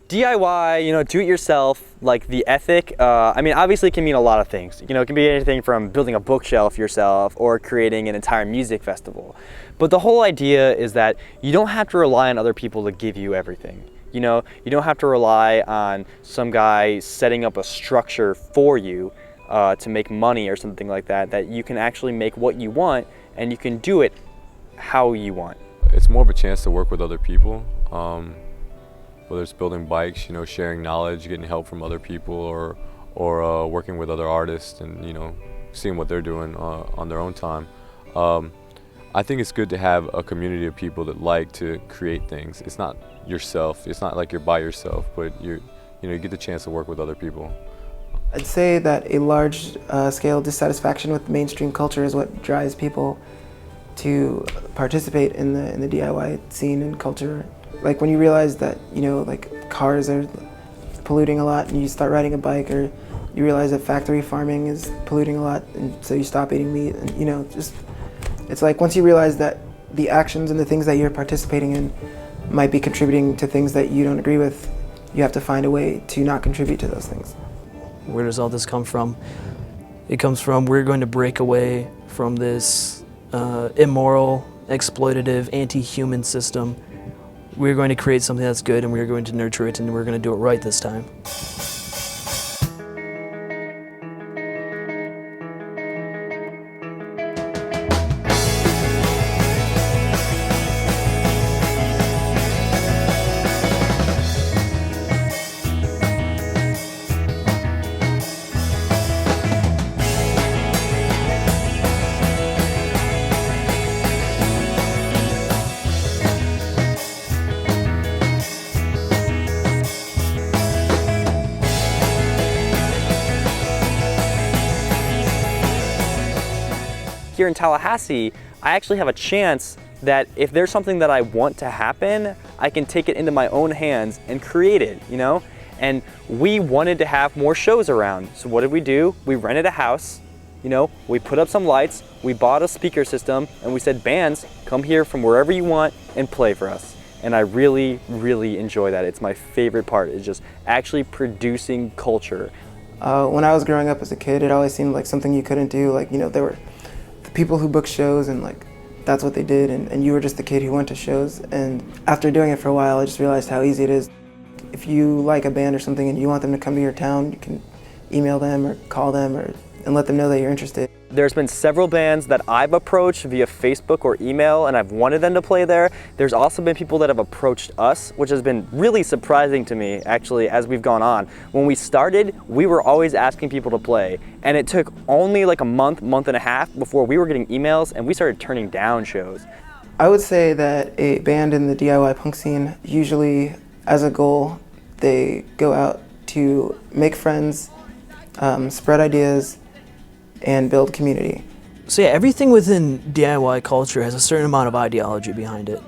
DIY, do it yourself, like the ethic, I mean, obviously it can mean a lot of things. It can be anything from building a bookshelf yourself or creating an entire music festival. But the whole idea is that you don't have to rely on other people to give you everything. You don't have to rely on some guy setting up a structure for you to make money or something like that, that you can actually make what you want and you can do it how you want. It's more of a chance to work with other people. Whether it's building bikes, sharing knowledge, getting help from other people, or working with other artists and, seeing what they're doing on their own time. I think it's good to have a community of people that like to create things. It's not yourself, it's not like you're by yourself, but you get the chance to work with other people. I'd say that a large scale dissatisfaction with mainstream culture is what drives people to participate in the DIY scene and culture. Like when you realize that, like cars are polluting a lot and you start riding a bike, or you realize that factory farming is polluting a lot and so you stop eating meat, and it's like once you realize that the actions and the things that you're participating in might be contributing to things that you don't agree with, you have to find a way to not contribute to those things. Where does all this come from? It comes from we're going to break away from this immoral, exploitative, anti-human system. We're going to create something that's good, and we're going to nurture it, and we're going to do it right this time. Here in Tallahassee, I actually have a chance that if there's something that I want to happen, I can take it into my own hands and create it, And we wanted to have more shows around. So what did we do? We rented a house, we put up some lights, we bought a speaker system, and we said, bands, come here from wherever you want and play for us. And I really, really enjoy that. It's my favorite part, is just actually producing culture. When I was growing up as a kid, it always seemed like something you couldn't do. Like, there were people who booked shows and that's what they did, and you were just the kid who went to shows. And after doing it for a while, I just realized how easy it is. If you like a band or something and you want them to come to your town, you can email them or call them and let them know that you're interested. There's been several bands that I've approached via Facebook or email, and I've wanted them to play there. There's also been people that have approached us, which has been really surprising to me, actually, as we've gone on. When we started, we were always asking people to play, and it took only like a month and a half before we were getting emails and we started turning down shows. I would say that a band in the DIY punk scene, usually as a goal, they go out to make friends, spread ideas, and build community. So yeah, everything within DIY culture has a certain amount of ideology behind it.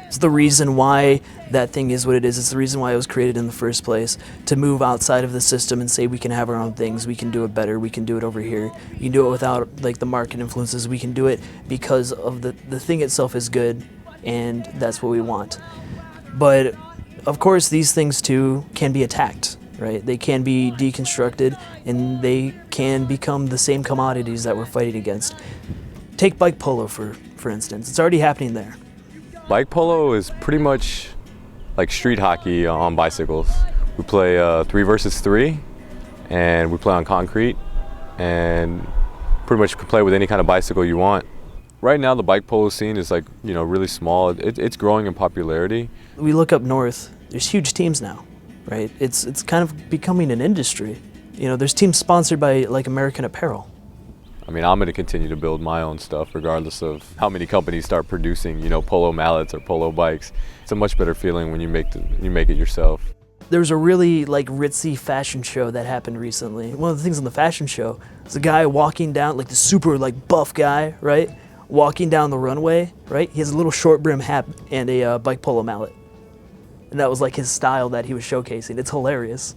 It's the reason why that thing is what it is. It's the reason why it was created in the first place, to move outside of the system and say we can have our own things, we can do it better, we can do it over here. We can do it without the market influences. We can do it because of the thing itself is good, and that's what we want. But of course, these things too can be attacked. Right? They can be deconstructed, and they can become the same commodities that we're fighting against. Take bike polo, for instance. It's already happening there. Bike polo is pretty much like street hockey on bicycles. We play 3 versus 3, and we play on concrete, and pretty much can play with any kind of bicycle you want. Right now, the bike polo scene is really small. It's growing in popularity. We look up north, there's huge teams now. Right? It's kind of becoming an industry. There's teams sponsored by American Apparel. I mean, I'm going to continue to build my own stuff regardless of how many companies start producing, polo mallets or polo bikes. It's a much better feeling when you make it yourself. There was a really ritzy fashion show that happened recently. One of the things on the fashion show was a guy walking down, the super buff guy, right? Walking down the runway, right? He has a little short brim hat and a bike polo mallet. And that was his style that he was showcasing. It's hilarious.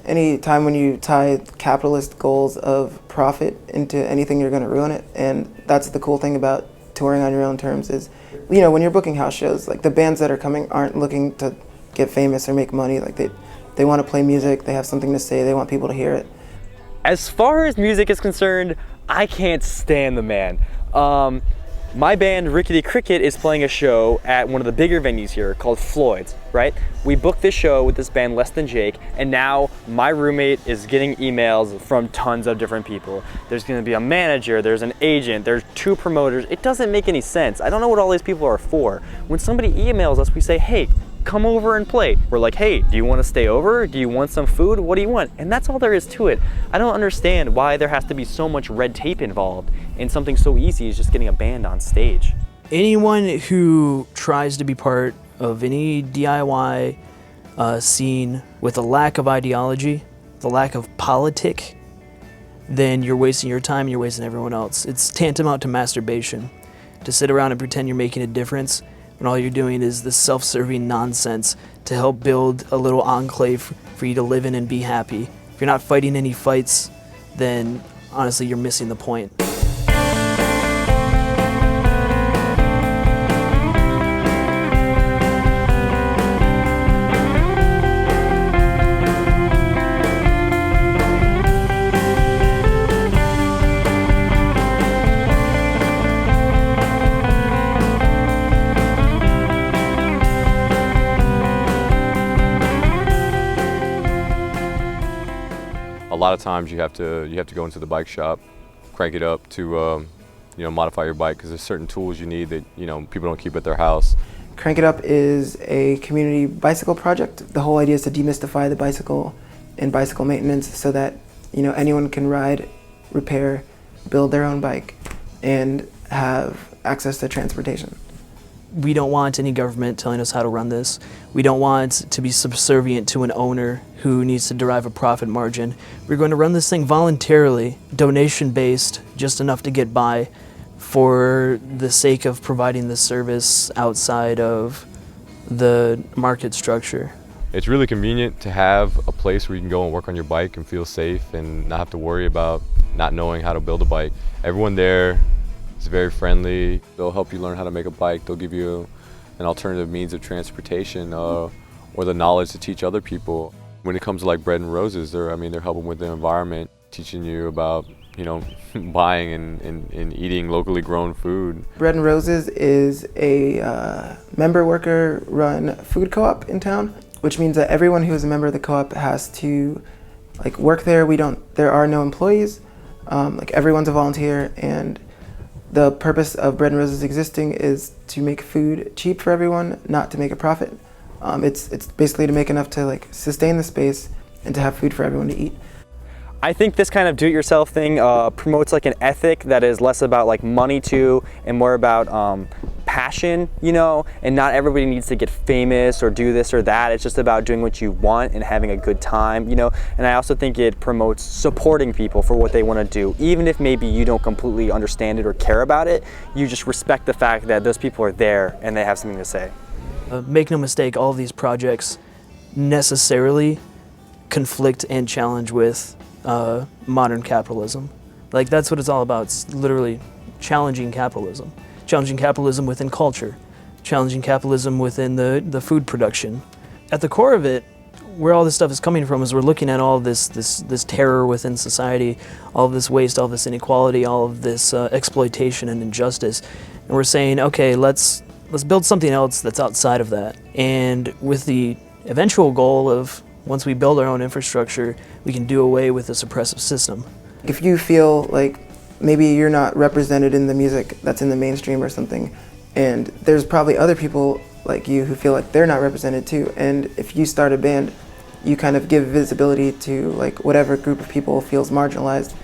Any time when you tie capitalist goals of profit into anything, you're going to ruin it. And that's the cool thing about touring on your own terms is, when you're booking house shows, the bands that are coming aren't looking to get famous or make money. Like they want to play music, they have something to say, they want people to hear it. As far as music is concerned, I can't stand the man. My band, Rickety Cricket, is playing a show at one of the bigger venues here called Floyd's, right? We booked this show with this band, Less Than Jake, and now my roommate is getting emails from tons of different people. There's gonna be a manager, there's an agent, there's 2 promoters. It doesn't make any sense. I don't know what all these people are for. When somebody emails us, we say, hey, come over and play. We're like, hey, do you want to stay over? Do you want some food? What do you want? And that's all there is to it. I don't understand why there has to be so much red tape involved in something so easy as just getting a band on stage. Anyone who tries to be part of any DIY scene with a lack of ideology, the lack of politic, then you're wasting your time and you're wasting everyone else. It's tantamount to masturbation, to sit around and pretend you're making a difference when all you're doing is this self-serving nonsense to help build a little enclave for you to live in and be happy. If you're not fighting any fights, then honestly you're missing the point. A lot of times you have to go into the bike shop, crank it up to modify your bike, because there's certain tools you need that people don't keep at their house. Crank It Up is a community bicycle project. The whole idea is to demystify the bicycle and bicycle maintenance so that anyone can ride, repair, build their own bike, and have access to transportation. We don't want any government telling us how to run this. We don't want to be subservient to an owner who needs to derive a profit margin. We're going to run this thing voluntarily, donation-based, just enough to get by, for the sake of providing the service outside of the market structure. It's really convenient to have a place where you can go and work on your bike and feel safe and not have to worry about not knowing how to build a bike. Everyone there is very friendly. They'll help you learn how to make a bike. They'll give you an alternative means of transportation or the knowledge to teach other people. When it comes to like Bread and Roses, they're helping with the environment, teaching you about buying and eating locally grown food. Bread and Roses is a member worker run food co-op in town, which means that everyone who is a member of the co-op has to work there. There are no employees. Everyone's a volunteer, and the purpose of Bread and Roses existing is to make food cheap for everyone, not to make a profit. It's basically to make enough to sustain the space and to have food for everyone to eat. I think this kind of do-it-yourself thing promotes an ethic that is less about money too, and more about passion, and not everybody needs to get famous or do this or that. It's just about doing what you want and having a good time, and I also think it promotes supporting people for what they want to do. Even if maybe you don't completely understand it or care about it, you just respect the fact that those people are there and they have something to say. Make no mistake, all of these projects necessarily conflict and challenge with modern capitalism. That's what it's all about. It's literally challenging capitalism. Challenging capitalism within culture. Challenging capitalism within the food production. At the core of it, where all this stuff is coming from is we're looking at all this terror within society, all of this waste, all of this inequality, all of this exploitation and injustice. And we're saying, okay, let's build something else that's outside of that. And with the eventual goal of, once we build our own infrastructure, we can do away with this oppressive system. If you feel like maybe you're not represented in the music that's in the mainstream or something, and there's probably other people like you who feel like they're not represented too, and if you start a band, you kind of give visibility to whatever group of people feels marginalized.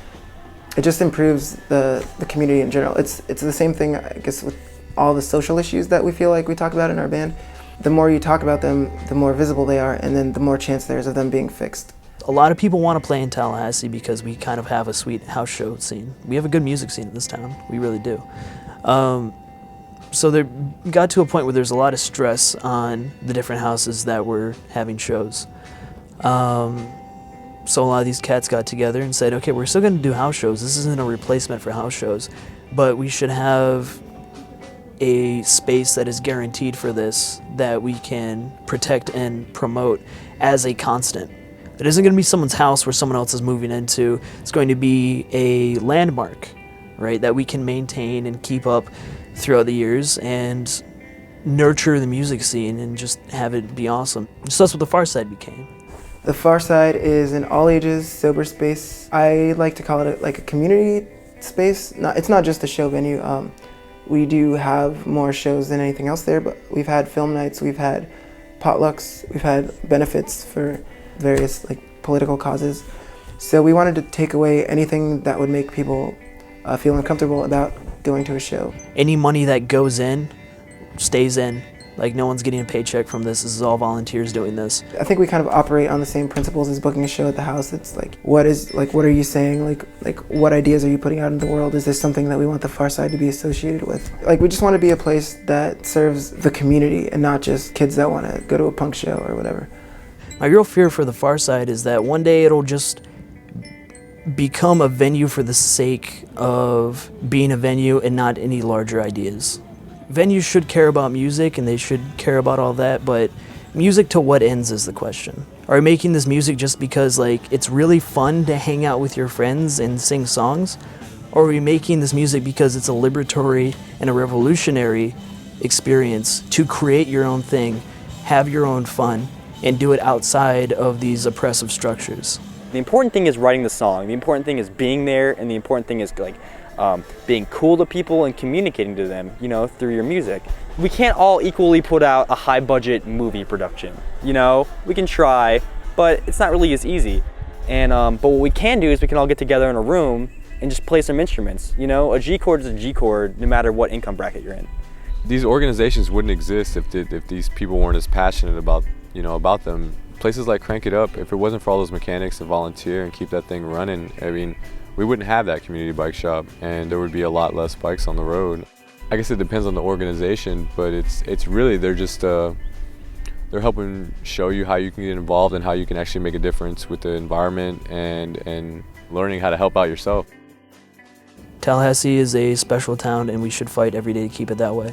It just improves the community in general. It's the same thing, I guess, with all the social issues that we feel like we talk about in our band. The more you talk about them, the more visible they are, and then the more chance there is of them being fixed. A lot of people want to play in Tallahassee because we kind of have a sweet house show scene. We have a good music scene in this town. We really do. So there got to a point where there's a lot of stress on the different houses that were having shows. So a lot of these cats got together and said, okay, we're still going to do house shows. This isn't a replacement for house shows, but we should have a space that is guaranteed for this, that we can protect and promote as a constant. It isn't going to be someone's house where someone else is moving into. It's going to be a landmark, right, that we can maintain and keep up throughout the years and nurture the music scene and just have it be awesome. So that's what the Far Side became. The Far Side is an all-ages, sober space. I like to call it like a community space. It's not just a show venue. We do have more shows than anything else there, but we've had film nights, we've had potlucks, we've had benefits for various like political causes. So we wanted to take away anything that would make people feel uncomfortable about going to a show. Any money that goes in stays in. Like, no one's getting a paycheck from this. This is all volunteers doing this. I think we kind of operate on the same principles as booking a show at the house. It's like, what are you saying? Like what ideas are you putting out into the world? Is this something that we want the Far Side to be associated with? Like, we just want to be a place that serves the community and not just kids that want to go to a punk show or whatever. My real fear for the Far Side is that one day it'll just become a venue for the sake of being a venue and not any larger ideas. Venues should care about music and they should care about all that, but music to what ends is the question. Are we making this music just because like it's really fun to hang out with your friends and sing songs? Or are we making this music because it's a liberatory and a revolutionary experience to create your own thing, have your own fun, and do it outside of these oppressive structures? The important thing is writing the song. The important thing is being there, and the important thing is like being cool to people and communicating to them, you know, through your music. We can't all equally put out a high budget movie production, you know? We can try, but it's not really as easy. And but what we can do is we can all get together in a room and just play some instruments, you know? A G chord is a G chord no matter what income bracket you're in. These organizations wouldn't exist if these people weren't as passionate about them. Places like Crank It Up, if it wasn't for all those mechanics to volunteer and keep that thing running, I mean, we wouldn't have that community bike shop and there would be a lot less bikes on the road. I guess it depends on the organization, but it's really, they're just, they're helping show you how you can get involved and how you can actually make a difference with the environment and learning how to help out yourself. Tallahassee is a special town and we should fight every day to keep it that way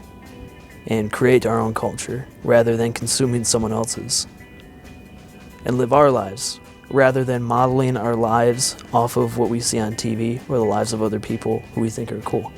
and create our own culture rather than consuming someone else's, and live our lives rather than modeling our lives off of what we see on TV or the lives of other people who we think are cool.